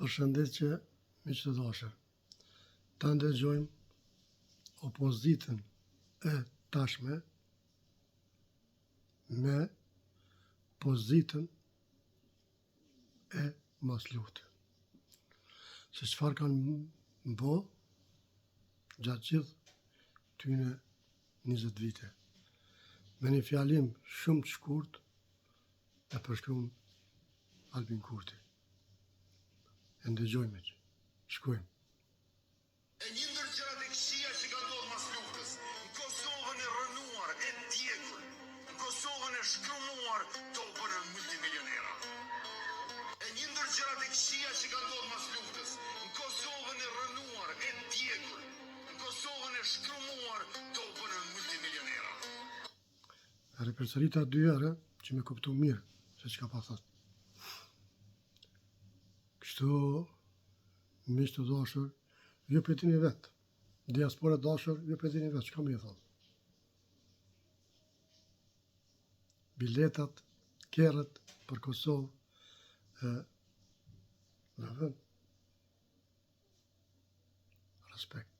Përshëndetje, miq të dashur. Ta ndëgjojmë opozitën e tashme me pozitën e moslutë. Se çfarë kanë bo gjatë gjithë këtyne 20 vite. Me një fjalim shumë të shkurt e përshkruan Albin Kurti. E ndëgjojmë që. Shkojmë. E një ndër gjërat e këqija që ka ndodhur mas luftës, në Kosovën e rënuar, e djegur, në Kosovën e shkrumuar, topën e multimilionera. E një ndër gjërat e këqija që ka ndodhur mas luftës, në Kosovën e rënuar, e djegur, në Kosovën e shkrumuar, topën e multimilionera. Ripërsërita 2 herë që me kuptu mirë se çka pa thot. Kështu, miq të dashur, ju për dini vetë. Diaspora dashur, ju për dini vetë, çka më i thonë. Biletat, kerët për Kosovë, në vend. Respekt.